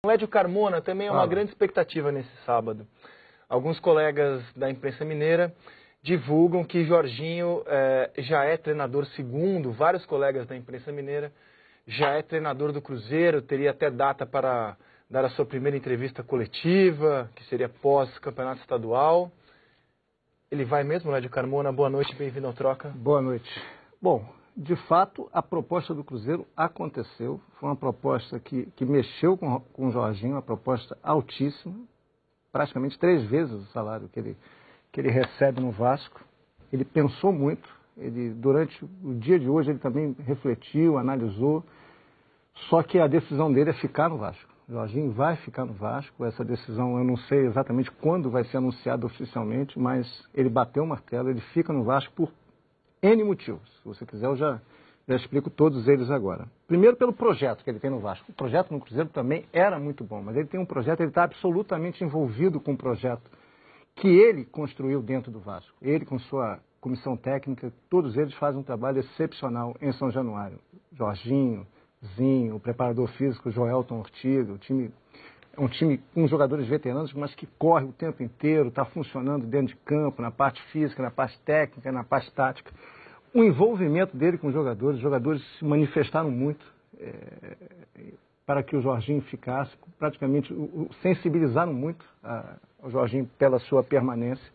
Lédio Carmona também é uma grande expectativa nesse sábado. Alguns colegas da imprensa mineira divulgam que Jorginho já é treinador segundo, vários colegas da imprensa mineira, já é treinador do Cruzeiro, teria até data para dar a sua primeira entrevista coletiva, que seria pós-campeonato estadual. Ele vai mesmo, Lédio Carmona? Boa noite, bem-vindo ao Troca. Boa noite. Bom, de fato, a proposta do Cruzeiro aconteceu. Foi uma proposta que mexeu com o Jorginho, uma proposta altíssima, praticamente 3 vezes o salário que ele recebe no Vasco. Ele pensou muito, durante o dia de hoje ele também refletiu, analisou, só que a decisão dele é ficar no Vasco. O Jorginho vai ficar no Vasco, essa decisão eu não sei exatamente quando vai ser anunciada oficialmente, mas ele bateu o martelo, ele fica no Vasco por N motivos. Se você quiser, eu já explico todos eles agora. Primeiro, pelo projeto que ele tem no Vasco. O projeto no Cruzeiro também era muito bom, mas ele tem um projeto, ele está absolutamente envolvido com o projeto que ele construiu dentro do Vasco. Ele, com sua comissão técnica, todos eles fazem um trabalho excepcional em São Januário. Jorginho, Zinho, o preparador físico, Joelton Ortiga, é um time com jogadores veteranos, mas que corre o tempo inteiro, está funcionando dentro de campo, na parte física, na parte técnica, na parte tática. O envolvimento dele com os jogadores se manifestaram muito para que o Jorginho ficasse, praticamente sensibilizaram muito o Jorginho pela sua permanência.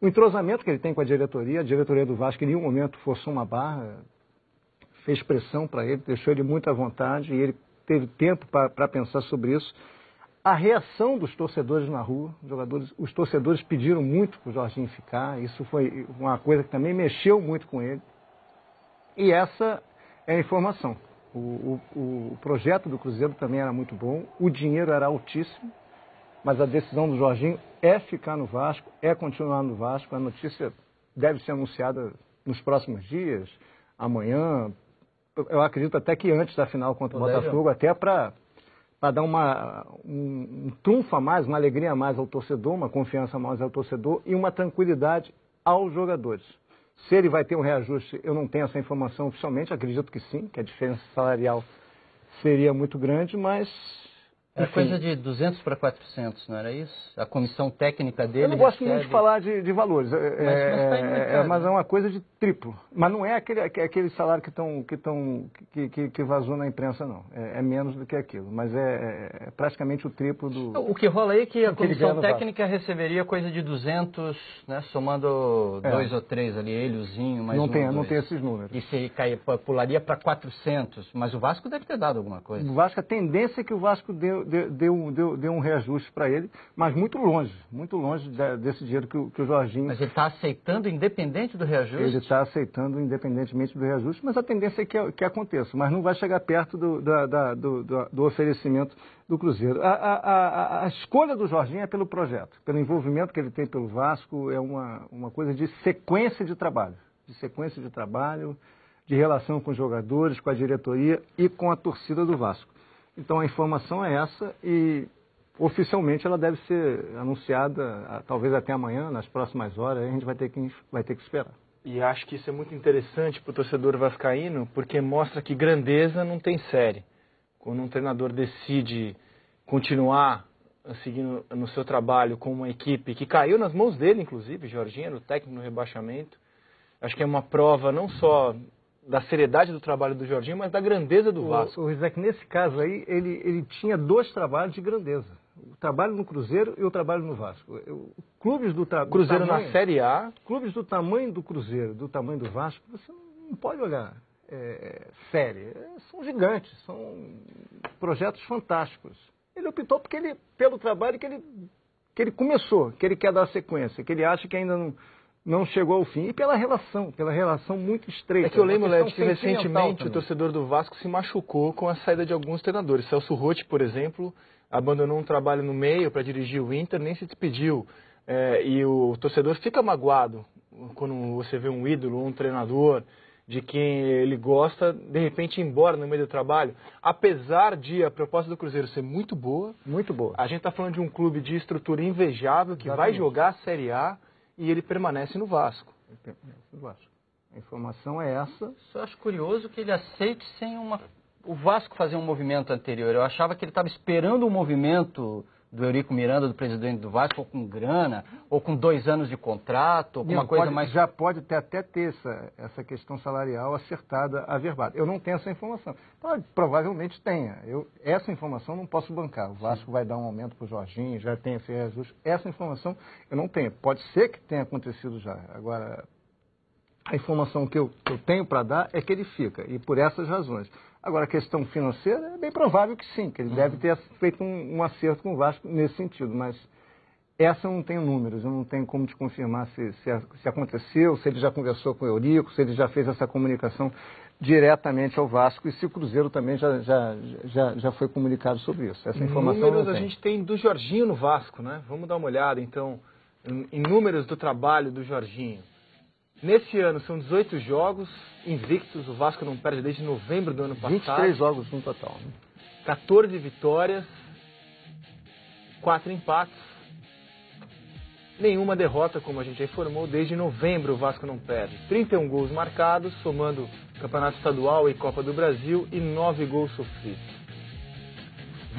O entrosamento que ele tem com a diretoria do Vasco, em nenhum momento forçou uma barra, fez pressão para ele, deixou ele muito à vontade e ele teve tempo para pensar sobre isso. A reação dos torcedores na rua, os torcedores pediram muito para o Jorginho ficar, isso foi uma coisa que também mexeu muito com ele. E essa é a informação. O projeto do Cruzeiro também era muito bom, o dinheiro era altíssimo, mas a decisão do Jorginho é ficar no Vasco, é continuar no Vasco. A notícia deve ser anunciada nos próximos dias, amanhã, eu acredito até que antes da final contra o Botafogo, até para dar um trunfo a mais, uma alegria a mais ao torcedor, uma confiança a mais ao torcedor e uma tranquilidade aos jogadores. Se ele vai ter um reajuste, eu não tenho essa informação oficialmente, acredito que sim, que a diferença salarial seria muito grande, mas... É coisa de 200 para 400, não era isso? A comissão técnica dele... Eu não gosto muito de falar de valores, mas é uma coisa de triplo. Mas não é aquele salário que vazou na imprensa, não. É menos do que aquilo, mas é praticamente o triplo do... O que rola aí é que a comissão técnica receberia coisa de 200, né, somando 2 ou 3 ali, ele, o Zinho, mais não um, tem esses números. E se pularia para 400, mas o Vasco deve ter dado alguma coisa. O Vasco, a tendência é que o Vasco deu um reajuste para ele, mas muito longe desse dinheiro que o Jorginho... Mas ele está aceitando independente do reajuste? Ele está aceitando independentemente do reajuste, mas a tendência é que aconteça, mas não vai chegar perto do oferecimento do Cruzeiro. A escolha do Jorginho é pelo projeto, pelo envolvimento que ele tem pelo Vasco, é uma coisa de sequência de trabalho, de relação com os jogadores, com a diretoria e com a torcida do Vasco. Então a informação é essa e oficialmente ela deve ser anunciada talvez até amanhã, nas próximas horas, aí a gente vai ter que esperar. E acho que isso é muito interessante para o torcedor vascaíno, porque mostra que grandeza não tem série. Quando um treinador decide continuar seguindo no seu trabalho com uma equipe que caiu nas mãos dele, inclusive, Jorginho era o técnico no rebaixamento, acho que é uma prova não só da seriedade do trabalho do Jorginho, mas da grandeza do Vasco. O Rizek, nesse caso aí, ele tinha 2 trabalhos de grandeza. O trabalho no Cruzeiro e o trabalho no Vasco. Clubes do Cruzeiro na Série A. Clubes do tamanho do Cruzeiro, do tamanho do Vasco, você não pode olhar série. São gigantes, são projetos fantásticos. Ele optou pelo trabalho que ele começou, que ele quer dar sequência, que ele acha que ainda não chegou ao fim. E pela relação muito estreita. É que eu lembro, Lédio, que recentemente o torcedor do Vasco se machucou com a saída de alguns treinadores. Celso Roth, por exemplo, abandonou um trabalho no meio para dirigir o Inter, nem se despediu. E o torcedor fica magoado quando você vê um ídolo, um treinador de quem ele gosta, de repente ir embora no meio do trabalho. Apesar de a proposta do Cruzeiro ser muito boa, a gente está falando de um clube de estrutura invejável que vai jogar a Série A e ele permanece no Vasco. A informação é essa. Só acho curioso que ele aceite sem o Vasco fazer um movimento anterior? Eu achava que ele estava esperando um movimento do Eurico Miranda, do presidente do Vasco, ou com grana, ou com 2 anos de contrato, ou com uma coisa mais... Já pode até ter essa questão salarial acertada, averbada. Eu não tenho essa informação. Provavelmente tenha. Essa informação não posso bancar. O Vasco vai dar um aumento para o Jorginho, já tem esse reajuste. Essa informação eu não tenho. Pode ser que tenha acontecido já. Agora, a informação que eu tenho para dar é que ele fica, e por essas razões. Agora, a questão financeira é bem provável que sim, que ele deve ter feito um acerto com o Vasco nesse sentido, mas essa eu não tenho números, eu não tenho como te confirmar se aconteceu, se ele já conversou com o Eurico, se ele já fez essa comunicação diretamente ao Vasco e se o Cruzeiro também já foi comunicado sobre isso. Essa informação números a gente tem do Jorginho no Vasco, né? Vamos dar uma olhada, então, em números do trabalho do Jorginho. Nesse ano são 18 jogos invictos, o Vasco não perde desde novembro do ano passado. 23 jogos no total. Né? 14 vitórias, 4 empates, nenhuma derrota, como a gente já informou, desde novembro o Vasco não perde. 31 gols marcados, somando Campeonato Estadual e Copa do Brasil, e 9 gols sofridos.